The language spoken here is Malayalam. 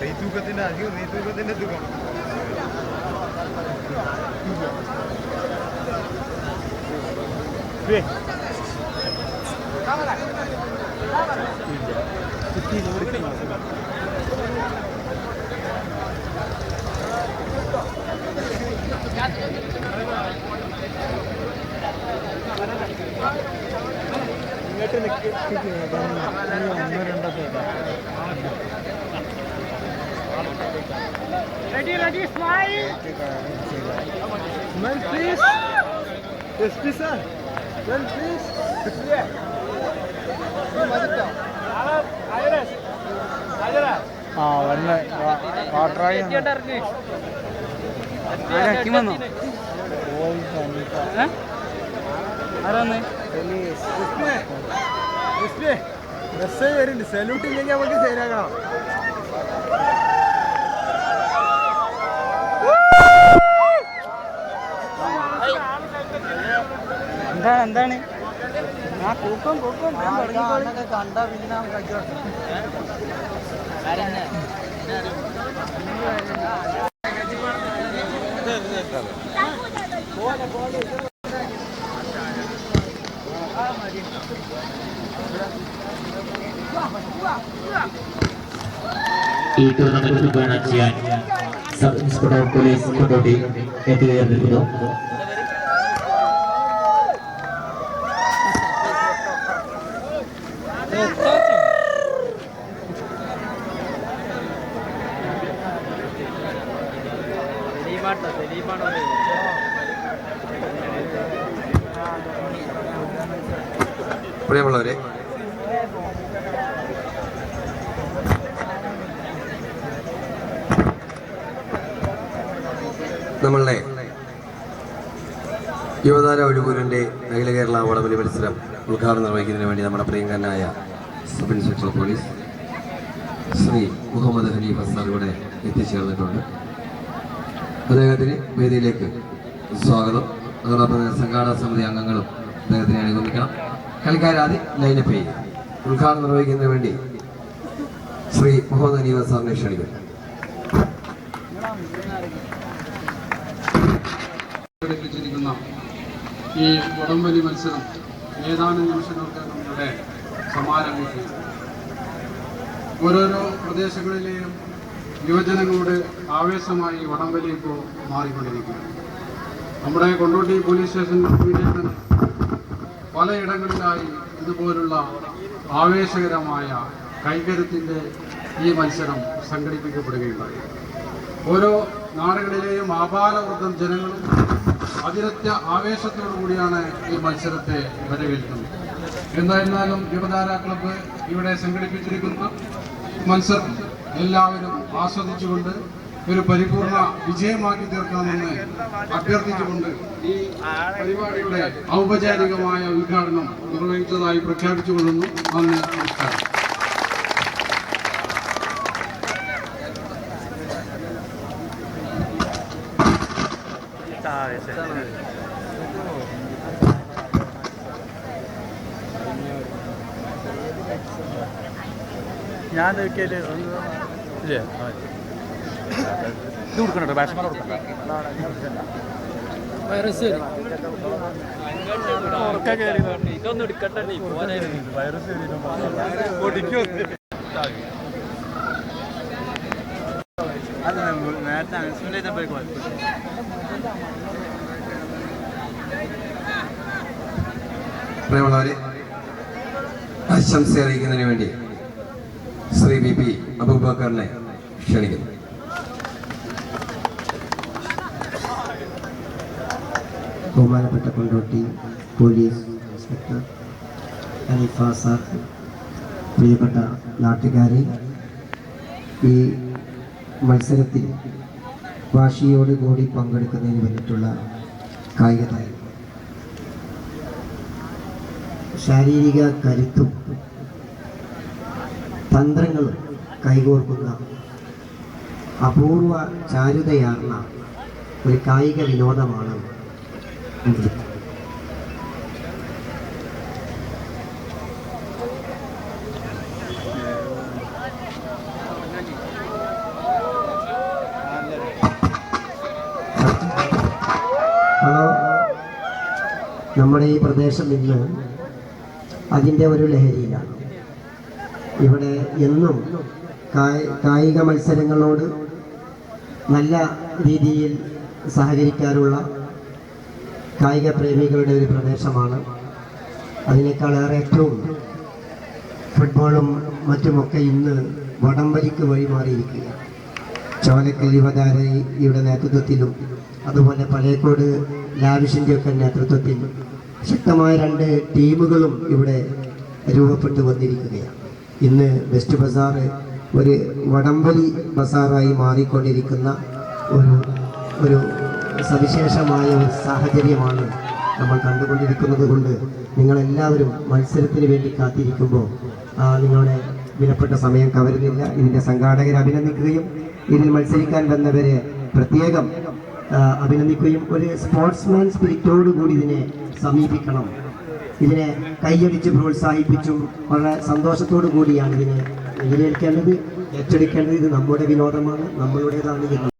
റീതൂക്കത്തിന്റെ അധികം റീതൂക്കത്തിന്റെ തൂക്കം Ready, smile. Smile, please. Yes, please, sir. Well, please. Salute ഇല്ലെങ്കിൽ നമുക്ക് ശരിയാക്കണം. എന്താണ് ആ കൂക്കം കണ്ട പിന്നെ ഈ ടൂർണമെന്റ് ഉദ്ഘാടനം ചെയ്യാൻ സബ് ഇൻസ്പെക്ടർ പോലീസ് കൊണ്ടോട്ടി എത്തിച്ചേർന്നിരിക്കുന്നു. പ്രിയമുള്ളവരെ, നമ്മളുടെ യുവതാര ഒഴുകൂരിൻ്റെ അഖില കേരള വടംവലി മത്സരം ഉദ്ഘാടനം നിർവഹിക്കുന്നതിന് വേണ്ടി നമ്മുടെ പ്രിയങ്കരനായ sub inspector police Shri Muhammad Hanifa sir ഇവിടെ എത്തിച്ചേർന്നിട്ടുണ്ട്. അദ്ദേഹത്തിന് വേദിയിലേക്ക് സ്വാഗതം. അതോടൊപ്പം തന്നെ സംഘാടക സമിതി അംഗങ്ങളും അദ്ദേഹത്തിനെ അനുഗമിക്കണം. കളിക്കാരാതി ലൈനപ്പ് ചെയ്യും. ഉദ്ഘാടനം നിർവഹിക്കുന്നതിന് വേണ്ടി ശ്രീ മുഹമ്മദ് ഹനീഫ സാറിനെ ക്ഷണിക്കുന്നു. ഈ വടംവലി മത്സരം ഏതാനും നിമിഷങ്ങൾക്ക് നമ്മുടെ സമാരംഭിക്കും. ഓരോരോ പ്രദേശങ്ങളിലെയും യുവജനങ്ങളുടെ ആവേശമായി വടംവലി ഇപ്പോൾ മാറിക്കൊണ്ടിരിക്കുകയാണ്. നമ്മുടെ കൊണ്ടോട്ടി പോലീസ് സ്റ്റേഷൻ പരിധിയിൽ പലയിടങ്ങളിലായി ഇതുപോലുള്ള ആവേശകരമായ കൈകരുത്തിൻ്റെ ഈ മത്സരം സംഘടിപ്പിക്കപ്പെടുകയുണ്ടായി. ഓരോ നാടുകളിലെയും ആപാലവൃദ്ധം ജനങ്ങളും അതിരറ്റ ആവേശത്തോടു കൂടിയാണ് ഈ മത്സരത്തെ വരവേൽക്കുന്നത്. എന്തായിരുന്നാലും യുവതാര ക്ലബ്ബ് ഇവിടെ സംഘടിപ്പിച്ചിരിക്കുന്ന മത്സരം എല്ലാവരും ആസ്വദിച്ചുകൊണ്ട് ഒരു പരിപൂർണ വിജയമാക്കി തീർക്കണമെന്ന് അഭ്യർത്ഥിച്ചുകൊണ്ട് ഈ പരിപാടിയുടെ ഔപചാരികമായ ഉദ്ഘാടനം നിർവഹിച്ചതായി പ്രഖ്യാപിച്ചുകൊള്ളുന്നു. നന്ദി, നമസ്കാരം. ഞാൻ ഇത് കൊടുക്കണോ ബാറ്റ്സ്മാൻ കൊടുക്കണ്ട ഇതൊന്നും എടുക്കട്ടെ. നേരത്തെ അനൗൺസ്മെന്റ് ചെയ്തപ്പോഴേക്കും പ്രിയമുള്ളവരെ, ആശംസ അറിയിക്കുന്നതിന് വേണ്ടി ശ്രീ വി പി അബൂബക്കറിനെ ക്ഷണിക്കുന്നു. ബഹുമാനപ്പെട്ട Kondotty police inspector Haneefa sir, പ്രിയപ്പെട്ട നാട്ടുകാരെ, ഈ മത്സരത്തിൽ വാശിയോടുകൂടി പങ്കെടുക്കുന്നതിന് വേണ്ടിയിട്ടുള്ള കായിക താരം, ശാരീരിക കരുത്തും തന്ത്രങ്ങളും കൈകോർക്കുന്ന അപൂർവ ചാരുതയാർന്ന ഒരു കായിക വിനോദമാണ് നൃത്തം. നമ്മുടെ ഈ പ്രദേശം ഇന്ന് അതിൻ്റെ ഒരു ലഹരിയിലാണ്. ഇവിടെ എന്നും കായിക മത്സരങ്ങളോട് നല്ല രീതിയിൽ സഹകരിക്കാറുള്ള കായിക പ്രേമികളുടെ ഒരു പ്രദേശമാണ്. അതിനേക്കാളേറെ ഏറ്റവും ഫുട്ബോളും മറ്റുമൊക്കെ ഇന്ന് വടംവലിക്ക് വഴിമാറിയിരിക്കുകയാണ്. ചോലക്കൽ യുവതാരയുടെ നേതൃത്വത്തിലും അതുപോലെ പലേക്കോട് ലാവിഷിൻ്റെ ഒക്കെ നേതൃത്വത്തിൽ ശക്തമായ 2 ടീമുകളും ഇവിടെ രൂപപ്പെട്ടു വന്നിരിക്കുകയാണ്. ഇന്ന് വെസ്റ്റ് ബസാർ ഒരു വടംവലി ബസാറായി മാറിക്കൊണ്ടിരിക്കുന്ന ഒരു സവിശേഷമായ ഒരു സാഹചര്യമാണ് നമ്മൾ കണ്ടുകൊണ്ടിരിക്കുന്നത്. കൊണ്ട് നിങ്ങളെല്ലാവരും മത്സരത്തിന് വേണ്ടി കാത്തിരിക്കുമ്പോൾ നിങ്ങളുടെ വിലപ്പെട്ട സമയം കവരുന്നില്ല. ഇതിൻ്റെ സംഘാടകരെ അഭിനന്ദിക്കുകയും ഇതിൽ മത്സരിക്കാൻ വന്നവരെ പ്രത്യേകം അഭിനന്ദിക്കുകയും ഒരു സ്പോർട്സ്മാൻ സ്പിരിറ്റോടുകൂടി ഇതിനെ സമീപിക്കണം. ഇതിനെ കൈയടിച്ച് പ്രോത്സാഹിപ്പിച്ചും വളരെ സന്തോഷത്തോടു കൂടിയാണ് ഇതിനെ എതിരേൽക്കേണ്ടത്, ഏറ്റെടുക്കേണ്ടത്. ഇത് നമ്മുടെ വിനോദമാണ്, നമ്മളുടേതാണ് എന്ന്